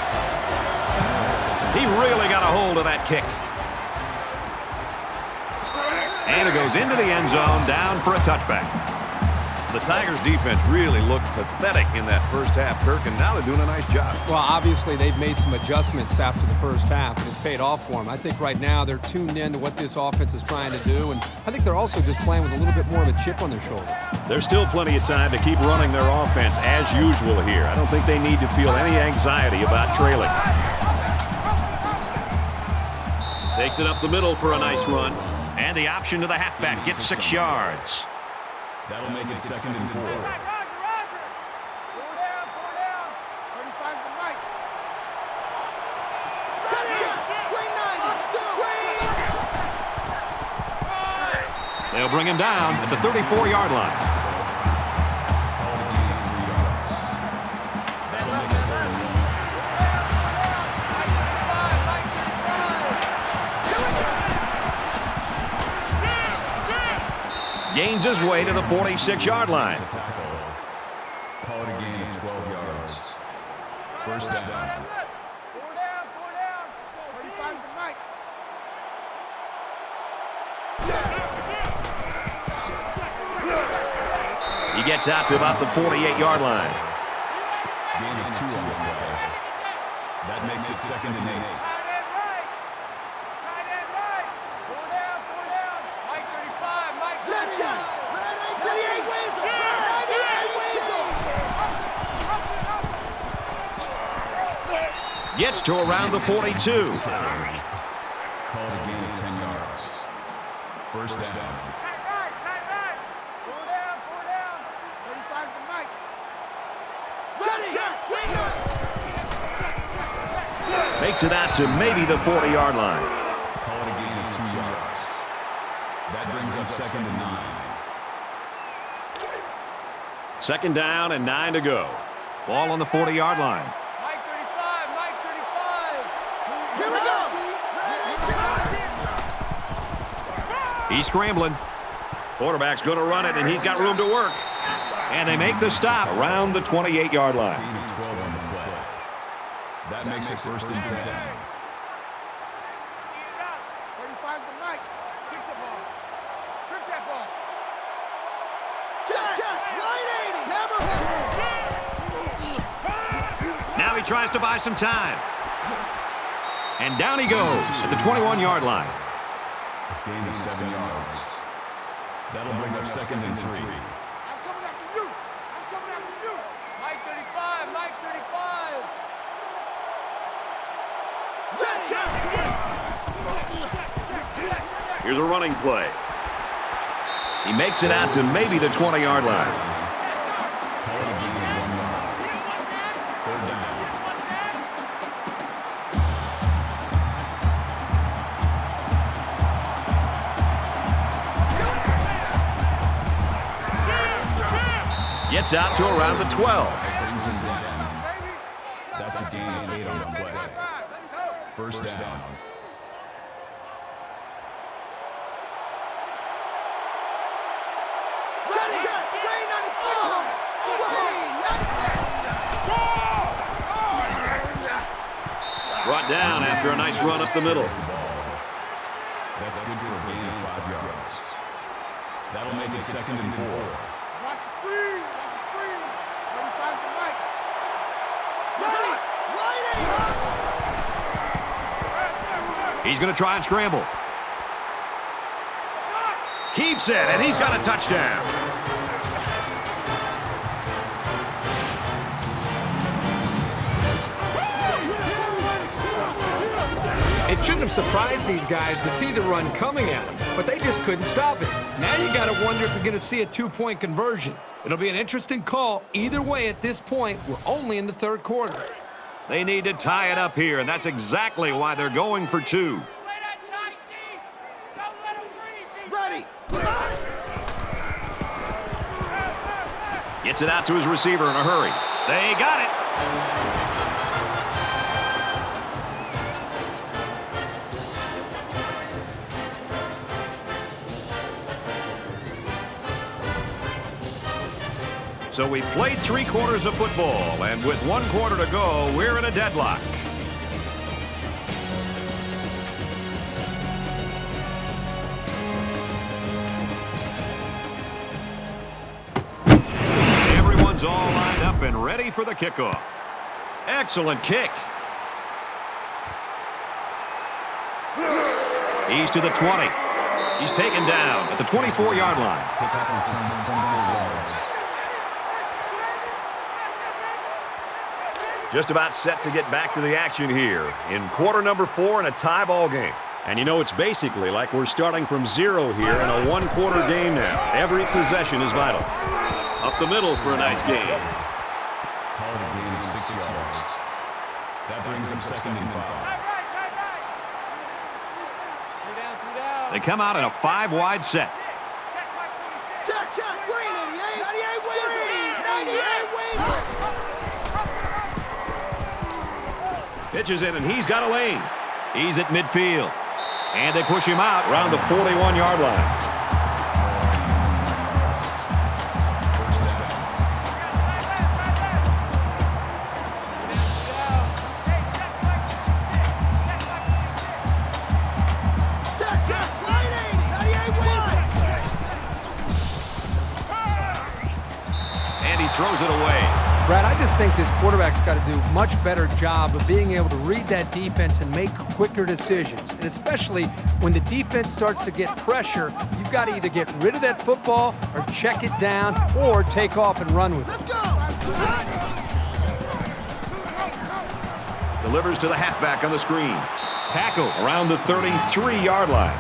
He really got a hold of that kick. And it goes into the end zone, down for a touchback. The Tigers' defense really looked pathetic in that first half, Kirk, and now they're doing a nice job. Well, obviously, they've made some adjustments after the first half, and it's paid off for them. I think right now they're tuned in to what this offense is trying to do, and I think they're also just playing with a little bit more of a chip on their shoulder. There's still plenty of time to keep running their offense as usual here. I don't think they need to feel any anxiety about trailing. Takes it up the middle for a nice run. And the option to the halfback gets 6 yards. That'll make it 2nd and 4. Roger. 4 down. 35's the mic. Ready. They'll bring him down at the 34-yard line. Gains his way to the 46-yard line. Call it a gain of 12 yards. 1st down. 4 down. 35's the mic. He gets out to about the 48-yard line. Gain of 2 on the play. That makes it 2nd and 8. Gets to around the 42. Call it a gain of 10 yards. 1st down. Tight right. 4 down. 35's the mic. Ready. Makes it out to maybe the 40-yard line. Call it a gain of 2 yards. That brings us 2nd and 9. 2nd down and 9 to go. Ball on the 40-yard line. Mike 35. Here we go. Ready. He's scrambling. Quarterback's going to run it, and he's got room to work. And they make the stop around the 28-yard line. Gain of 12 on the play. That makes it 1st and 10. 35's the mic. Strip the ball. Strip that ball. Check. Right 80. Hammer. he tries to buy some time. And down he goes at the 21-yard line. Gain of 7 yards. That'll bring up 2nd and 3. I'm coming after you. I'm coming after you. Mike 35, Mike 35. Here's a running play. He makes it out to maybe the 20-yard line. Call it a gain of 1 yard. 3rd down. Gets out to around the 12. Brings him down. That's a gain of 8 on the play. 1st down. Brought down after a nice run up the middle. That's good for a gain of 5 yards. That'll make it 2nd and 4. Watch the screen. Watch the screen. 35's the mic. He's going to try and scramble. Keeps it, and he's got a touchdown. It shouldn't have surprised these guys to see the run coming at them, but they just couldn't stop it. Now you got to wonder if you're going to see a 2-point conversion. It'll be an interesting call. Either way, at this point, we're only in the 3rd quarter. They need to tie it up here, and that's exactly why they're going for 2. Ready. Gets it out to his receiver in a hurry. They got it. So we played 3 quarters of football, and with 1 quarter to go, we're in a deadlock. Everyone's all lined up and ready for the kickoff. Excellent kick. He's to the 20. He's taken down at the 24-yard line. Kickoff return 24 yards. Just about set to get back to the action here in quarter number 4 in a tie ball game. And you know, it's basically like we're starting from 0 here in a 1-quarter game now. Every possession is vital. Up the middle for a nice gain. Call it a gain of 6 yards. That brings up 2nd and 5. They come out in a 5-wide set. Check. Green 88. 98 Weezy. 98 Weezy. Pitches in, and he's got a lane. He's at midfield. And they push him out around the 41-yard line. And he throws it away. Brad, I just think this quarterback's got to do a much better job of being able to read that defense and make quicker decisions. And especially when the defense starts to get pressure, you've got to either get rid of that football or check it down or take off and run with it. Let's go. Delivers to the halfback on the screen. Tackle around the 33-yard line.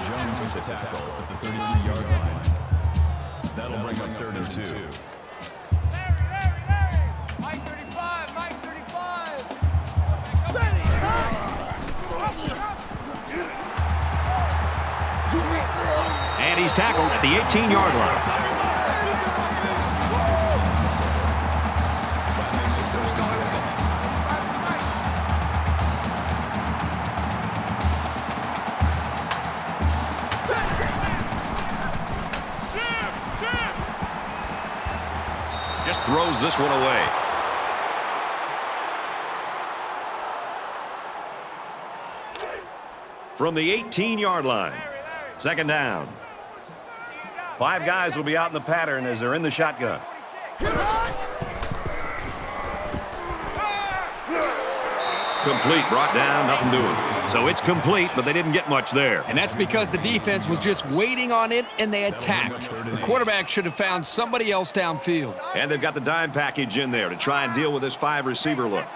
Jones with the tackle at the 33-yard line. That'll bring up 3rd and 2. Mike 35, Mike 35. And he's tackled at the 18-yard line. That makes it 1st and 10. Just throws this one away. From the 18-yard line. 2nd down. 5 guys will be out in the pattern as they're in the shotgun. Complete, brought down, nothing doing. So it's complete, but they didn't get much there. And that's because the defense was just waiting on it, and they attacked. The quarterback should have found somebody else downfield. And they've got the dime package in there to try and deal with this 5-receiver look.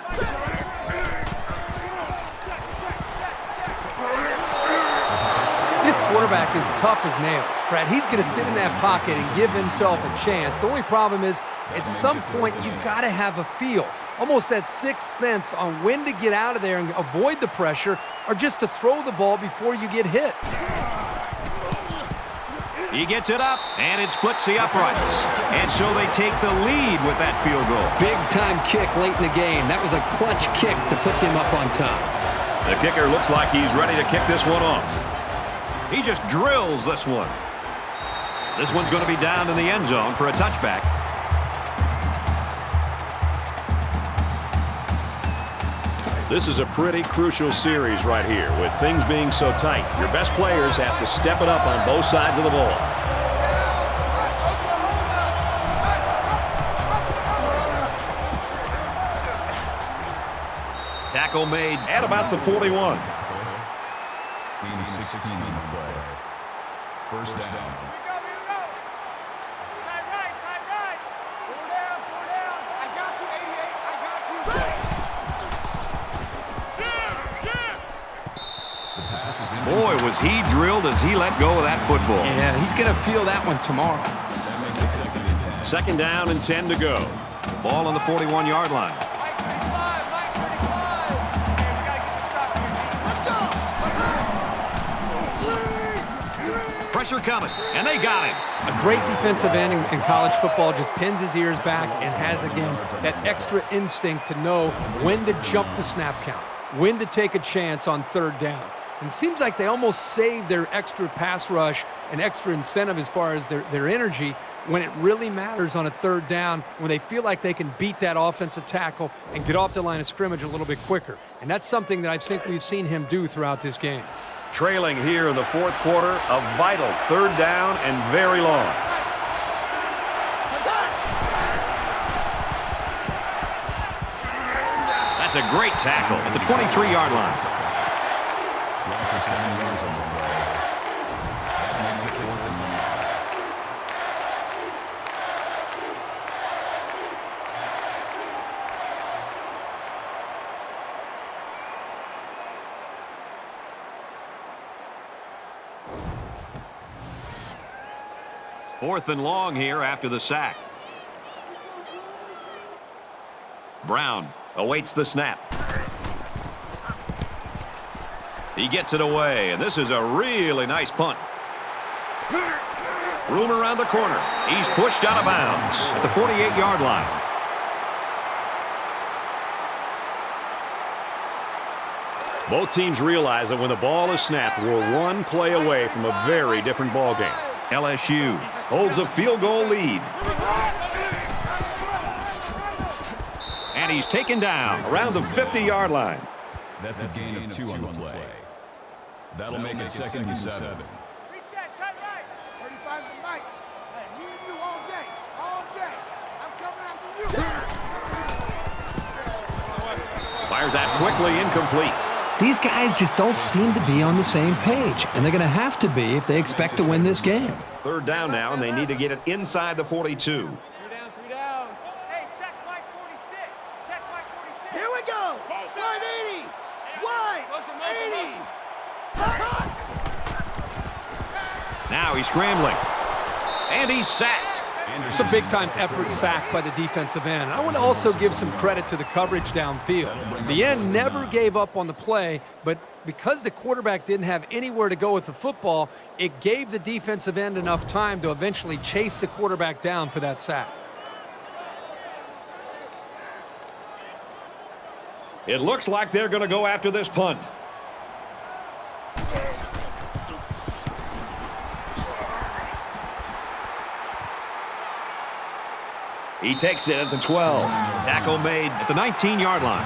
This quarterback is tough as nails. Brad, he's going to sit in that pocket and give himself a chance. The only problem is, at some point, you've got to have a feel, almost that sixth sense on when to get out of there and avoid the pressure, or just to throw the ball before you get hit. He gets it up, and it splits the uprights. And so they take the lead with that field goal. Big-time kick late in the game. That was a clutch kick to put them up on top. The kicker looks like he's ready to kick this one off. He just drills this one. This one's going to be down in the end zone for a touchback. This is a pretty crucial series right here with things being so tight. Your best players have to step it up on both sides of the ball. Tackle made at about the 41. Gain 16 on the play. First down. Here we go. Tight right. Four down. I got you, 88. I got you. The pass is in. Boy, was he drilled as he let go of that football. Yeah, he's going to feel that one tomorrow. That makes it 2nd and 10. Second down and 10 to go. Ball on the 41-yard line. Mike 35. Hey, we got to get the stop here, G. Let's go. Pressure coming, and they got him. A great defensive end in college football just pins his ears back and has, again, that extra instinct to know when to jump the snap count, when to take a chance on third down. And it seems like they almost save their extra pass rush and extra incentive as far as their energy when it really matters on a third down, when they feel like they can beat that offensive tackle and get off the line of scrimmage a little bit quicker. And that's something that I think we've seen him do throughout this game. Trailing here in the fourth quarter, a vital third down and very long. That's a great tackle at the 23-yard line. Loss of 7 yards on the play. That makes it 4th and 1. Fourth and long here after the sack. Brown awaits the snap. He gets it away, and this is a really nice punt. Room around the corner. He's pushed out of bounds at the 48-yard line. Both teams realize that when the ball is snapped, we're one play away from a very different ball game. LSU holds a field goal lead. And he's taken down around the 50-yard line. That's a gain of 2 on the play. That'll make it 2nd and 7. Reset, tight right. 35's the Mike. Hey, me and you all day. I'm coming after you. Fires that quickly, incomplete. These guys just don't seem to be on the same page, and they're going to have to be if they expect to win this game. Third down now, and they need to get it inside the 42. 3 down. Hey, check Mike 46. Here we go. Wide 80. Wide 80. Now he's scrambling. And he's sacked. It's a big-time effort sack by the defensive end. I want to also give some credit to the coverage downfield. The end never gave up on the play, but because the quarterback didn't have anywhere to go with the football, it gave the defensive end enough time to eventually chase the quarterback down for that sack. It looks like they're going to go after this punt. He takes it at the 12. Tackle made at the 19-yard line.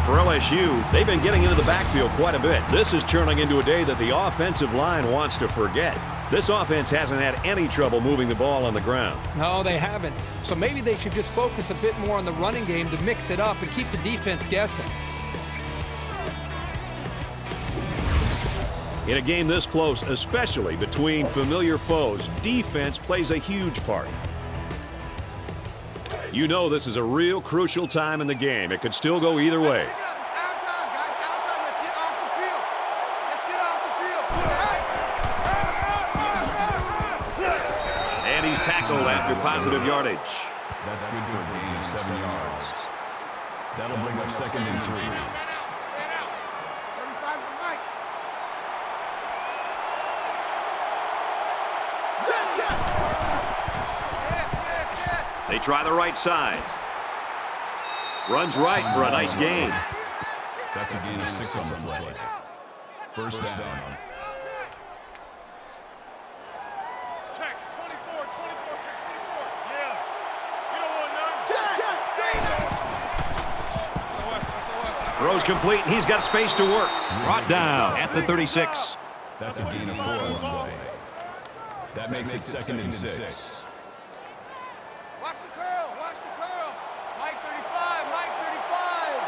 For LSU, they've been getting into the backfield quite a bit. This is turning into a day that the offensive line wants to forget. This offense hasn't had any trouble moving the ball on the ground. No, they haven't. So maybe they should just focus a bit more on the running game to mix it up and keep the defense guessing. In a game this close, especially between familiar foes, defense plays a huge part. You know this is a real crucial time in the game. It could still go either way. And he's tackled after positive yardage. That's good for a gain of 7 yards. That'll bring up 2nd and 3. They try the right side. Runs right for a nice gain. That's a gain of 6 on the play. First down. Check, 24, 24, check 24. Yeah. You don't want none. Check. Throws complete, and he's got space to work. Brought down at the 36. That's a gain of 4 on the play. That makes it 2nd and 6. Watch the curl, watch the curl. Mike 35, Mike 35.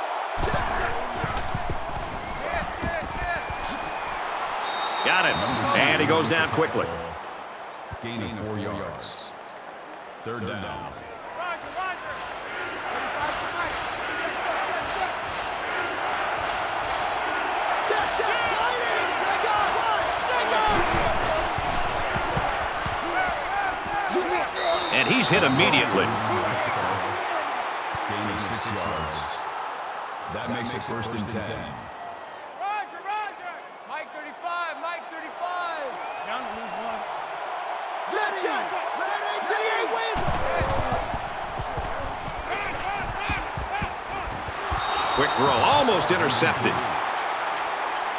Yes. Got him, and he goes down quickly. Gaining 4 yards. Third down. Roger. 35 to Mike. Check. Lighting. Snake up. And he's hit immediately. Gain of 6 yards. That makes it 1st and 10. Roger. Mike 35, Mike 35. Down to lose one. Ready. 28 wins. Quick throw, almost intercepted.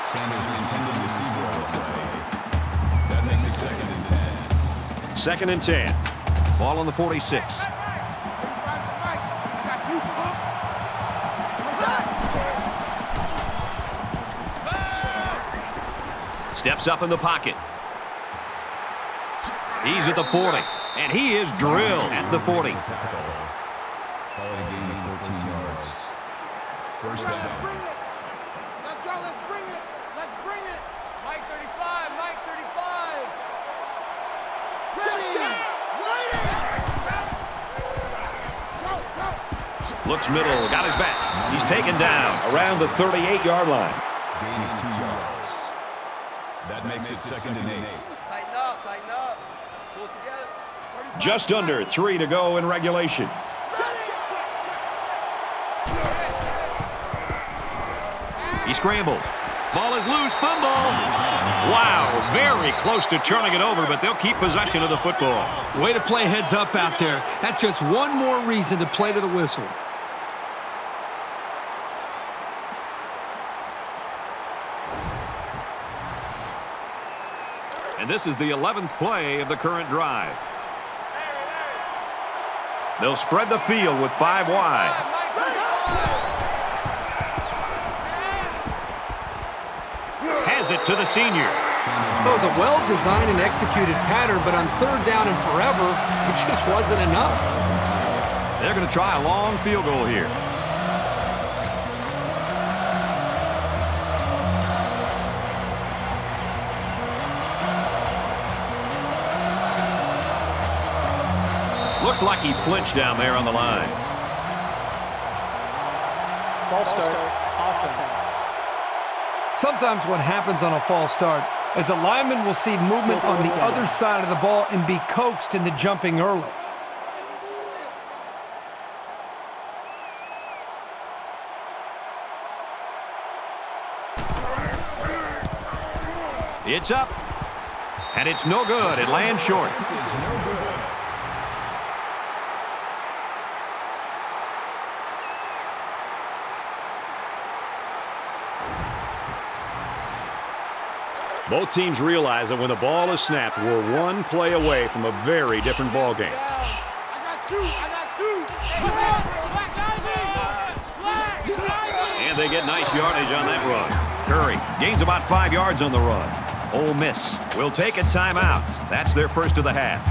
Sanders intended to receiver on the play. That makes it 2nd and 10. 2nd and 10. Ball on the 46. 35 to Mike. I got you, punk. Steps up in the pocket. He's at the 40, and he is drilled at the 40. Call it a gain of 14 yards. First Let's down. bring it. Let's go. Let's bring it. Mike 35, Mike 35. Ready. Go. Looks middle, got his back. He's taken down around the 38-yard line. Gaining 2 yards. That makes it 2nd and 8. Tighten up. Pull it together. 35. Just under 3 to go in regulation. He scrambled. Ball is loose, fumble. Wow, very close to turning it over, but they'll keep possession of the football. Way to play heads up out there. That's just one more reason to play to the whistle. And this is the 11th play of the current drive. They'll spread the field with 5 wide. Has it to the senior. It was a well-designed and executed pattern, but on 3rd down and forever, it just wasn't enough. They're going to try a long field goal here. Looks like he flinched down there on the line. False start. Offense. Sometimes what happens on a false start is a lineman will see movement on the other side of the ball and be coaxed into jumping early. It's up, and it's no good. It lands short. Both teams realize that when the ball is snapped, we're one play away from a very different ball game. I got two. And they get nice yardage on that run. Curry gains about 5 yards on the run. Ole Miss will take a timeout. That's their first of the half.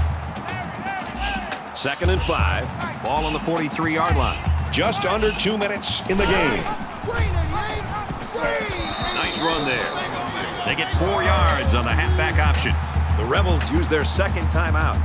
2nd and 5. Ball on the 43-yard line. Just under 2 minutes in the game. Nice run there. They get 4 yards on the halfback option. The Rebels use their second timeout.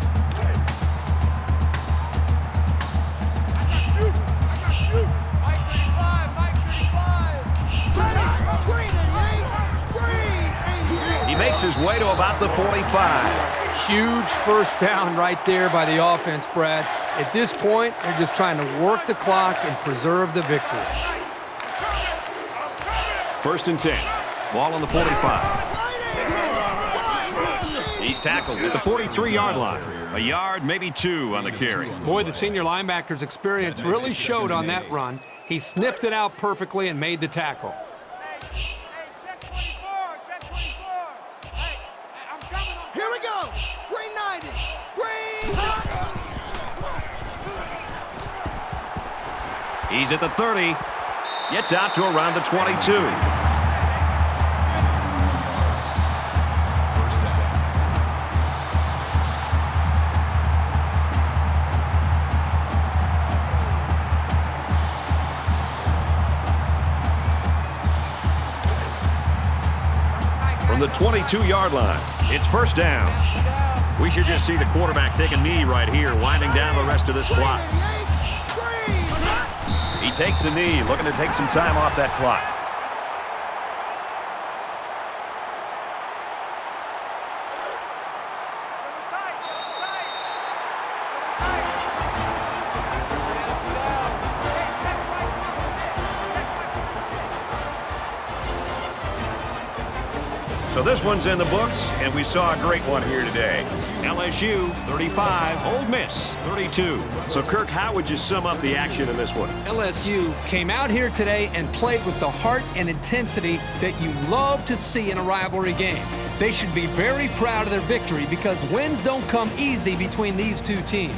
He makes his way to about the 45. Huge first down right there by the offense, Brad. At this point, they're just trying to work the clock and preserve the victory. 1st and 10. Ball on the 45. He's tackled at the 43-yard line. A yard, maybe 2 on the carry. Boy, the senior linebacker's experience really showed on that run. He sniffed it out perfectly and made the tackle. Check 24, check 24. Hey, I'm coming. Here we go. Green 90. Green 90. He's at the 30. Gets out to around the 22. From the 22-yard line, it's first down. We should just see the quarterback take a knee right here, winding down the rest of this clock. He takes a knee, looking to take some time off that clock. So this one's in the books, and we saw a great one here today. LSU 35, Ole Miss 32. So Kirk, how would you sum up the action in this one? LSU came out here today and played with the heart and intensity that you love to see in a rivalry game. They should be very proud of their victory because wins don't come easy between these two teams.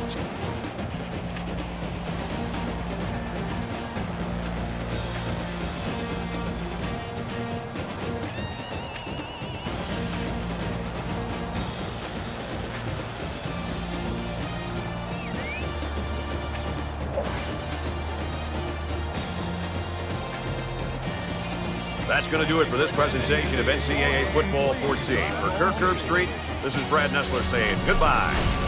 That's going to do it for this presentation of NCAA Football 14. For Kirk Herbstreit, this is Brad Nessler saying goodbye.